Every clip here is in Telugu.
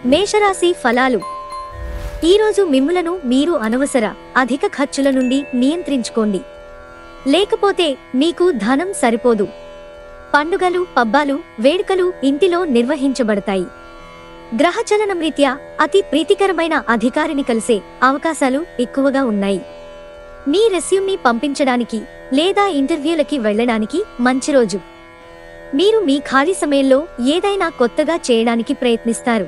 మేషరాశి ఫలాలు. ఈరోజు మిమ్ములను మీరు అనవసర అధిక ఖర్చుల నుండి నియంత్రించుకోండి. లేకపోతే మీకు ధనం సరిపోదు. పండుగలు, పబ్బాలు, వేడుకలు ఇంటిలో నిర్వహించబడతాయి. గ్రహచలనం రీత్యా అతి ప్రీతికరమైన అధికారిని కలిసే అవకాశాలు ఎక్కువగా ఉన్నాయి. మీ రెస్యూమ్ని పంపించడానికి లేదా ఇంటర్వ్యూలకి వెళ్లడానికి మంచి రోజు. మీరు మీ ఖాళీ సమయంలో ఏదైనా కొత్తగా చేయడానికి ప్రయత్నిస్తారు.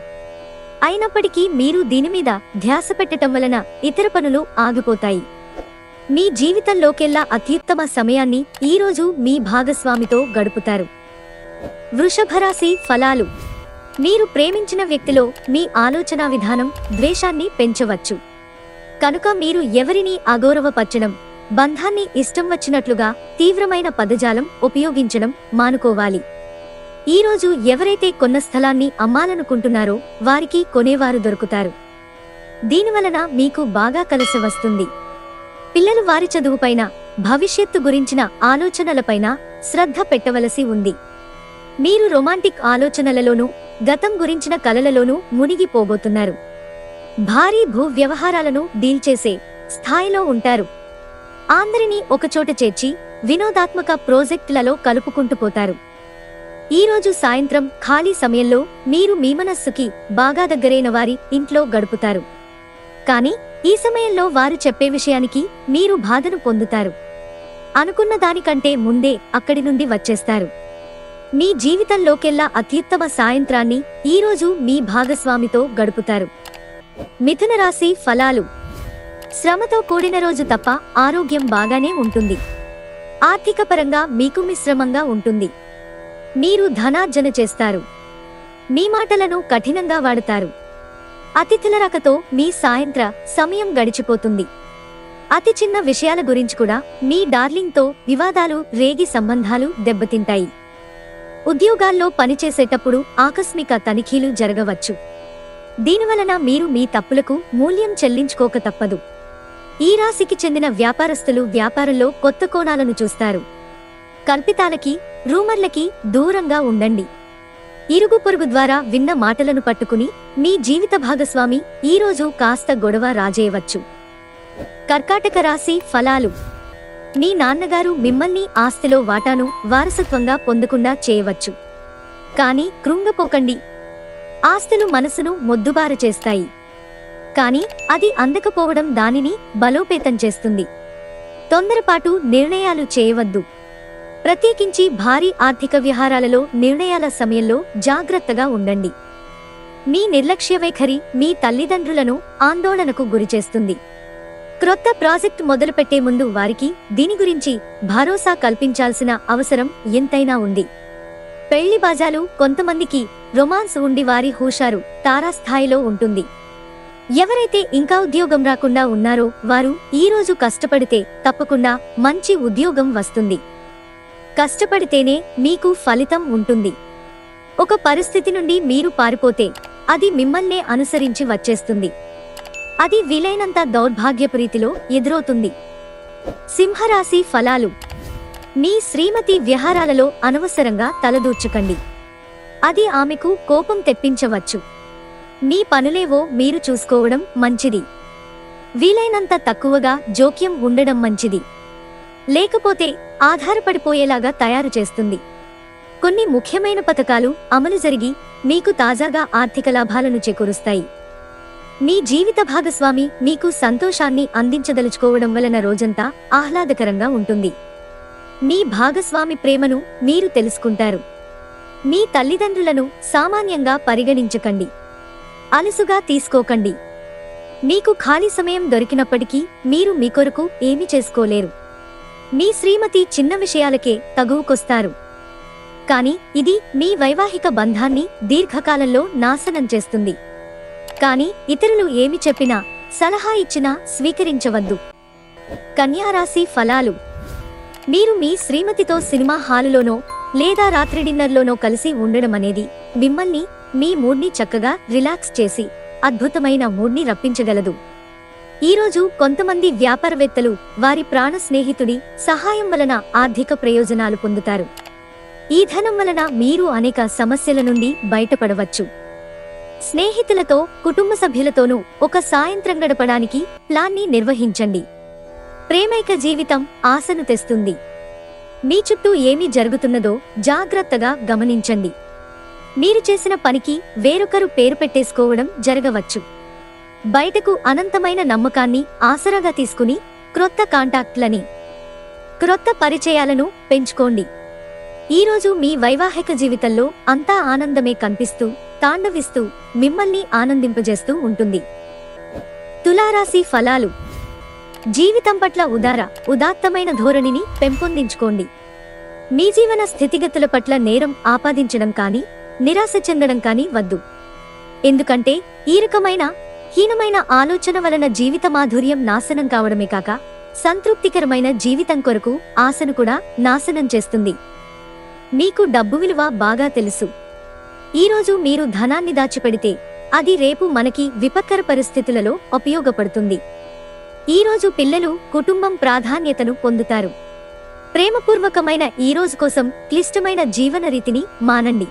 అయినప్పటికీ మీరు దీనిమీద ధ్యాస పెట్టటం వలన ఇతర పనులు ఆగిపోతాయి. మీ జీవితంలోకెల్లా అత్యుత్తమ సమయాన్ని ఈరోజు మీ భాగస్వామితో గడుపుతారు. వృషభరాశి ఫలాలు. మీరు ప్రేమించిన వ్యక్తిలో మీ ఆలోచనా విధానం ద్వేషాన్ని పెంచవచ్చు. కనుక మీరు ఎవరినీ అగౌరవపరచడం, బంధాన్ని ఇష్టం వచ్చినట్లుగా తీవ్రమైన పదజాలం ఉపయోగించడం మానుకోవాలి. ఈరోజు ఎవరైతే కొన్న స్థలాన్ని అమ్మాలనుకుంటున్నారో వారికి కొనేవారు దొరుకుతారు. దీనివలన మీకు బాగా కలిసి వస్తుంది. పిల్లలు వారి చదువుపైన, భవిష్యత్తు గురించిన ఆలోచనలపైన శ్రద్ధ పెట్టవలసి ఉంది. మీరు రొమాంటిక్ ఆలోచనలలోనూ గతం గురించిన కలలలోనూ మునిగిపోబోతున్నారు. భారీ భూ వ్యవహారాలను డీల్ చేసే స్థాయిలో ఉంటారు. అందరినీ ఒకచోట చేర్చి వినోదాత్మక ప్రాజెక్టులలో కలుపుకుంటూ పోతారు. ఈరోజు సాయంత్రం ఖాళీ సమయంలో మీరు మీ మనస్సుకి బాగా దగ్గరైన వారి ఇంట్లో గడుపుతారు. కానీ ఈ సమయంలో వారు చెప్పే విషయానికి మీరు బాధను పొందుతారు. అనుకున్న దానికంటే ముందే అక్కడి నుండి వచ్చేస్తారు. మీ జీవితంలోకెల్లా అత్యుత్తమ సాయంత్రాన్ని ఈరోజు మీ భాగస్వామితో గడుపుతారు. మిథున రాశి ఫలాలు. శ్రమతో కూడిన రోజు తప్ప ఆరోగ్యం బాగానే ఉంటుంది. ఆర్థికపరంగా మీకు మిశ్రమంగా ఉంటుంది. మీరు ధనార్జన చేస్తారు. మీ మాటలను కఠినంగా వాడతారు. అతిథుల రాకతో మీ సాయంత్ర సమయం గడిచిపోతుంది. అతి చిన్న విషయాల గురించి కూడా మీ డార్లింగ్తో వివాదాలు రేగి సంబంధాలు దెబ్బతింటాయి. ఉద్యోగాల్లో పనిచేసేటప్పుడు ఆకస్మిక తనిఖీలు జరగవచ్చు. దీనివలన మీరు మీ తప్పులకు మూల్యం చెల్లించుకోక తప్పదు. ఈ రాశికి చెందిన వ్యాపారస్తులు వ్యాపారంలో కొత్త కోణాలను చూస్తారు. కల్పితాలకి, రూమర్లకి దూరంగా ఉండండి. ఇరుగు పొరుగు ద్వారా విన్న మాటలను పట్టుకుని మీ జీవిత భాగస్వామి ఈరోజు కాస్త గొడవ రాజేయవచ్చు. కర్కాటక రాశి ఫలాలు. మీ నాన్నగారు మిమ్మల్ని ఆస్తిలో వాటాను వారసత్వంగా పొందకుండా చేయవచ్చు. కానీ కృంగపోకండి. ఆస్తులు మనసును మొద్దుబార చేస్తాయి. కానీ అది అందకపోవడం దానిని బలోపేతం చేస్తుంది. తొందరపాటు నిర్ణయాలు చేయవద్దు. ప్రత్యేకించి భారీ ఆర్థిక వ్యవహారాలలో నిర్ణయాల సమయంలో జాగ్రత్తగా ఉండండి. మీ నిర్లక్ష్య వైఖరి మీ తల్లిదండ్రులను ఆందోళనకు గురిచేస్తుంది. క్రొత్త ప్రాజెక్ట్ మొదలుపెట్టే ముందు వారికి దీని గురించి భరోసా కల్పించాల్సిన అవసరం ఎంతైనా ఉంది. పెళ్లి బాజాలు కొంతమందికి రొమాన్స్ ఉండి వారి హుషారు తారాస్థాయిలో ఉంటుంది. ఎవరైతే ఇంకా ఉద్యోగం రాకుండా ఉన్నారో వారు ఈరోజు కష్టపడితే తప్పకుండా మంచి ఉద్యోగం వస్తుంది. కష్టపడితేనే మీకు ఫలితం ఉంటుంది. ఒక పరిస్థితి నుండి మీరు పారిపోతే అది మిమ్మల్నే అనుసరించి వచ్చేస్తుంది. అది వీలైనంత దౌర్భాగ్యపు రీతిలో ఎదురవుతుంది. సింహరాశి ఫలాలు. మీ శ్రీమతి వ్యవహారాలలో అనవసరంగా తలదూర్చకండి. అది ఆమెకు కోపం తెప్పించవచ్చు. మీ పనులేవో మీరు చూసుకోవడం మంచిది. వీలైనంత తక్కువగా జోక్యం ఉండడం మంచిది. లేకపోతే ఆధారపడిపోయేలాగా తయారు చేస్తుంది. కొన్ని ముఖ్యమైన పథకాలు అమలు జరిగి మీకు తాజాగా ఆర్థిక లాభాలను చేకూరుస్తాయి. మీ జీవిత భాగస్వామి మీకు సంతోషాన్ని అందించదలుచుకోవడం వలన రోజంతా ఆహ్లాదకరంగా ఉంటుంది. మీ భాగస్వామి ప్రేమను మీరు తెలుసుకుంటారు. మీ తల్లిదండ్రులను సామాన్యంగా పరిగణించకండి. అలసుగా తీసుకోకండి. మీకు ఖాళీ సమయం దొరికినప్పటికీ మీరు మీ కొరకు ఏమీ చేసుకోలేరు. మీ శ్రీమతి చిన్న విషయాలకే తగువుకొస్తారు. కాని ఇది మీ వైవాహిక బంధాన్ని దీర్ఘకాలంలో నాశనం చేస్తుంది. కాని ఇతరులు ఏమి చెప్పినా, సలహా ఇచ్చినా స్వీకరించవద్దు. కన్యారాశి ఫలాలు. మీరు మీ శ్రీమతితో సినిమా హాలులోనో లేదా రాత్రి డిన్నర్లోనో కలిసి ఉండడం అనేది మిమ్మల్ని, మీ మూడ్ని చక్కగా రిలాక్స్ చేసి అద్భుతమైన మూడ్ని రప్పించగలదు. ఈరోజు కొంతమంది వ్యాపారవేత్తలు వారి ప్రాణ స్నేహితుడి సహాయం వలన ఆర్థిక ప్రయోజనాలు పొందుతారు. ఈ ధనం వలన మీరు అనేక సమస్యల నుండి బయటపడవచ్చు. స్నేహితులతో కుటుంబ సభ్యులతోనూ ఒక సాయంత్రం గడపడానికి ప్లాన్ని నిర్వహించండి. ప్రేమైక జీవితం ఆశను తెస్తుంది. మీ చుట్టూ ఏమి జరుగుతున్నదో జాగ్రత్తగా గమనించండి. మీరు చేసిన పనికి వేరొకరు పేరు పెట్టేసుకోవడం జరగవచ్చు. బయటకు అనంతమైన నమ్మకాన్ని ఆసరాగా తీసుకుని క్రొత్త కాంటాక్ట్లని, క్రొత్త పరిచయాలను పెంచుకోండి. ఈరోజు మీ వైవాహిక జీవితంలో అంతా ఆనందమే కనిపిస్తూ, తాండవిస్తూ, మిమ్మల్ని ఆనందింపజేస్తూ ఉంటుంది. తులారాశి ఫలాలు. జీవితం పట్ల ఉదాత్తమైన ధోరణిని పెంపొందించుకోండి. మీ జీవన స్థితిగతుల పట్ల నేరం ఆపాదించడం కానీ, నిరాశ చెందడం కానీ వద్దు. ఎందుకంటే ఈ రకమైన హీనమైన ఆలోచన వలన జీవిత మాధుర్యం నాశనం కావడమే కాక, సంతృప్తికరమైన జీవితం కొరకు ఆశను కూడా నాశనం చేస్తుంది. మీకు డబ్బు విలువ బాగా తెలుసు. ఈరోజు మీరు ధనాన్ని దాచిపెడితే అది రేపు మనకి విపత్కర పరిస్థితులలో ఉపయోగపడుతుంది. ఈరోజు పిల్లలు కుటుంబం ప్రాధాన్యతను పొందుతారు. ప్రేమపూర్వకమైన ఈ రోజు కోసం క్లిష్టమైన జీవన రీతిని మానండి.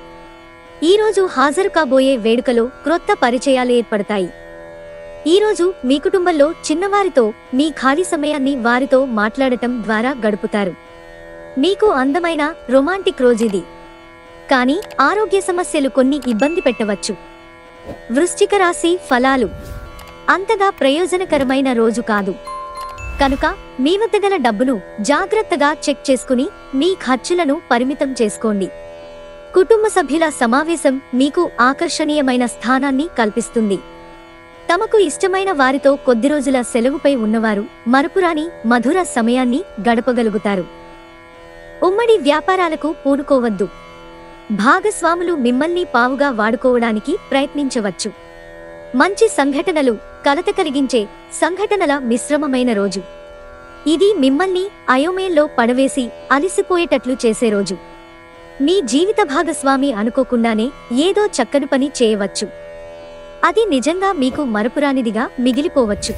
ఈరోజు హాజరు కాబోయే వేడుకలో క్రొత్త పరిచయాలు ఏర్పడతాయి. ఈరోజు మీ కుటుంబంలో చిన్నవారితో మీ ఖాళీ సమయాన్ని వారితో మాట్లాడటం ద్వారా గడుపుతారు. మీకు అందమైన రొమాంటిక్ రోజుది. కానీ ఆరోగ్య సమస్యలు కొన్ని ఇబ్బంది పెట్టవచ్చు. వృశ్చిక రాశి ఫలాలు. అంతగా ప్రయోజనకరమైన రోజు కాదు. కనుక మీ వద్ద గల డబ్బును జాగ్రత్తగా చెక్ చేసుకుని మీ ఖర్చులను పరిమితం చేసుకోండి. కుటుంబ సభ్యుల సమావేశం మీకు ఆకర్షణీయమైన స్థానాన్ని కల్పిస్తుంది. తమకు ఇష్టమైన వారితో కొద్ది రోజుల సెలవుపై ఉన్నవారు మరపురాని మధుర సమయాన్ని గడపగలుగుతారు. ఉమ్మడి వ్యాపారాలకు పూనుకోవద్దు. భాగస్వాములు మిమ్మల్ని పావుగా వాడుకోవడానికి ప్రయత్నించవచ్చు. మంచి సంఘటనలు, కలత కలిగించే సంఘటనల మిశ్రమమైన రోజు. ఇది మిమ్మల్ని అయోమయంలో పడవేసి అలిసిపోయేటట్లు చేసే రోజు. మీ జీవిత భాగస్వామి అనుకోకుండానే ఏదో చక్కని పని చేయవచ్చు. అది నిజంగా మీకు మరపురానిదిగా మిగిలిపోవచ్చు.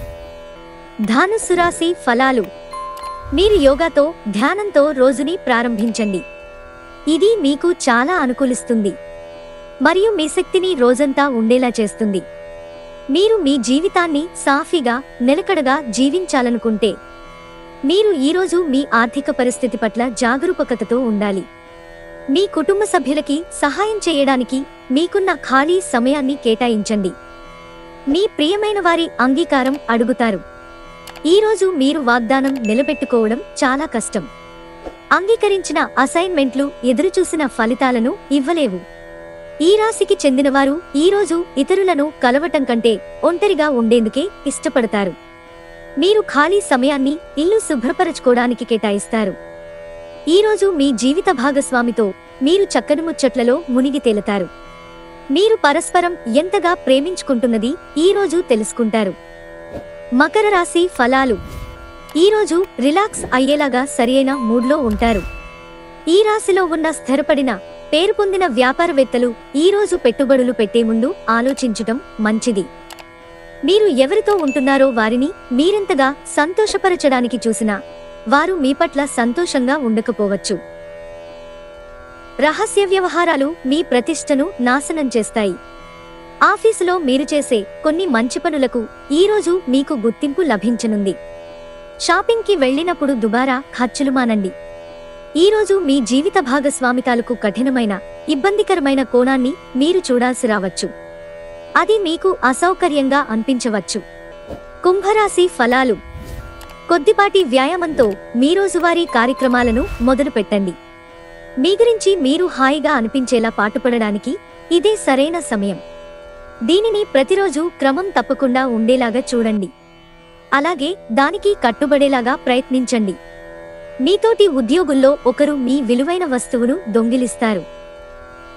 ధనుస్సు రాశి ఫలాలు. మీరు యోగాతో, ధ్యానంతో రోజుని ప్రారంభించండి. ఇది మీకు చాలా అనుకూలిస్తుంది మరియు మీ శక్తిని రోజంతా ఉండేలా చేస్తుంది. మీరు మీ జీవితాన్ని సాఫీగా, నిలకడగా జీవించాలనుకుంటే మీరు ఈరోజు మీ ఆర్థిక పరిస్థితి పట్ల జాగరూకతతో ఉండాలి. మీ కుటుంబ సభ్యులకి సహాయం చేయడానికి మీకున్న ఖాళీ సమయాన్ని కేటాయించండి. మీ ప్రియమైన వారి అంగీకారం అడుగుతారు. ఈరోజు మీరు వాగ్దానం నిలబెట్టుకోవడం చాలా కష్టం. అంగీకరించిన అసైన్మెంట్లు ఎదురుచూసిన ఫలితాలను ఇవ్వలేవు. ఈ రాశికి చెందినవారు ఈరోజు ఇతరులను కలవటం కంటే ఒంటరిగా ఉండేందుకే ఇష్టపడతారు. మీరు ఖాళీ సమయాన్ని ఇల్లు శుభ్రపరచుకోవడానికి కేటాయిస్తారు. ఈరోజు మీ జీవిత భాగస్వామితో మీరు చక్కని ముచ్చట్లలో మునిగి తేలుతారు. మీరు పరస్పరం ఎంతగా ప్రేమించుకుంటున్నది ఈరోజు తెలుసుకుంటారు. మకర రాశి ఫలాలు. ఈరోజు రిలాక్స్ అయ్యేలాగా సరియైన మూడ్లో ఉంటారు. ఈ రాశిలో ఉన్న స్థిరపడిన, పేరు పొందిన వ్యాపారవేత్తలు ఈరోజు పెట్టుబడులు పెట్టే ముందు ఆలోచించటం మంచిది. మీరు ఎవరితో ఉంటున్నారో వారిని మీరెంతగా సంతోషపరచడానికి చూసినా వారు మీ పట్ల సంతోషంగా ఉండకపోవచ్చు. రహస్య వ్యవహారాలు మీ ప్రతిష్టను నాశనం చేస్తాయి. ఆఫీసులో మీరు చేసే కొన్ని మంచి పనులకు ఈరోజు మీకు గుర్తింపు లభించనుంది. షాపింగ్కి వెళ్లినప్పుడు దుబారా ఖర్చులు మానండి. ఈరోజు మీ జీవిత భాగస్వామి తాలూకు కఠినమైన, ఇబ్బందికరమైన కోణాన్ని మీరు చూడాల్సి రావచ్చు. అది మీకు అసౌకర్యంగా అనిపించవచ్చు. కుంభరాశి ఫలాలు. కొద్దిపాటి వ్యాయామంతో మీ రోజువారీ కార్యక్రమాలను మొదలుపెట్టండి. మీ గురించి మీరు హాయిగా అనిపించేలా పాటుపడడానికి ఇదే సరైన సమయం. దీనిని ప్రతిరోజు క్రమం తప్పకుండా ఉండేలాగా చూడండి. అలాగే దానికి కట్టుబడేలాగా ప్రయత్నించండి. మీతోటి ఉద్యోగుల్లో ఒకరు మీ విలువైన వస్తువును దొంగిలిస్తారు.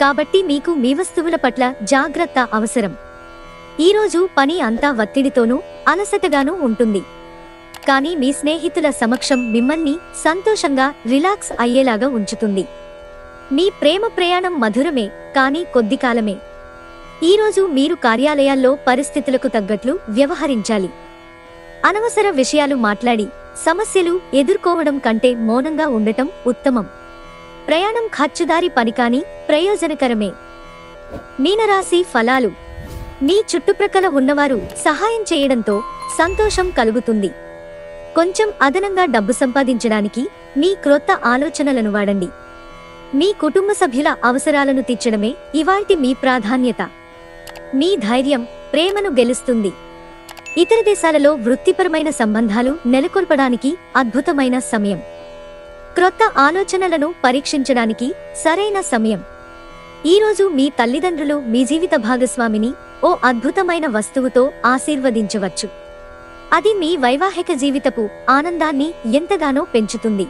కాబట్టి మీకు మీ వస్తువుల పట్ల జాగ్రత్త అవసరం. ఈరోజు పని అంతా ఒత్తిడితోనూ, అలసటగానూ ఉంటుంది. కానీ మీ స్నేహితుల సమక్షం మిమ్మల్ని సంతోషంగా, రిలాక్స్ అయ్యేలాగా ఉంచుతుంది. మీ ప్రేమ ప్రయాణం మధురమే, కానీ కొద్ది కాలమే. ఈరోజు మీరు కార్యాలయాల్లో పరిస్థితులకు తగ్గట్లు వ్యవహరించాలి. అనవసర విషయాలు మాట్లాడి సమస్యలు ఎదుర్కోవడం కంటే మౌనంగా ఉండటం ఉత్తమం. ప్రయాణం ఖర్చుదారి పని కానీ ప్రయోజనకరమే. మీనరాశి ఫలాలు. మీ చుట్టుప్రక్కల ఉన్నవారు సహాయం చేయడంతో సంతోషం కలుగుతుంది. కొంచెం అదనంగా డబ్బు సంపాదించడానికి మీ క్రొత్త ఆలోచనలను వాడండి. మీ కుటుంబ సభ్యుల అవసరాలను తీర్చడమే ఇవాల్టి మీ ప్రాధాన్యత. మీ ధైర్యం ప్రేమను గెలుస్తుంది. ఇతర దేశాలలో వృత్తిపరమైన సంబంధాలు నెలకొల్పడానికి అద్భుతమైన సమయం. క్రొత్త ఆలోచనలను పరీక్షించడానికి సరైన సమయం. ఈరోజు మీ తల్లిదండ్రులు మీ జీవిత భాగస్వామిని ఓ అద్భుతమైన వస్తువుతో ఆశీర్వదించవచ్చు. అది మీ వైవాహిక జీవితపు ఆనందాన్ని ఎంతగానో పెంచుతుంది.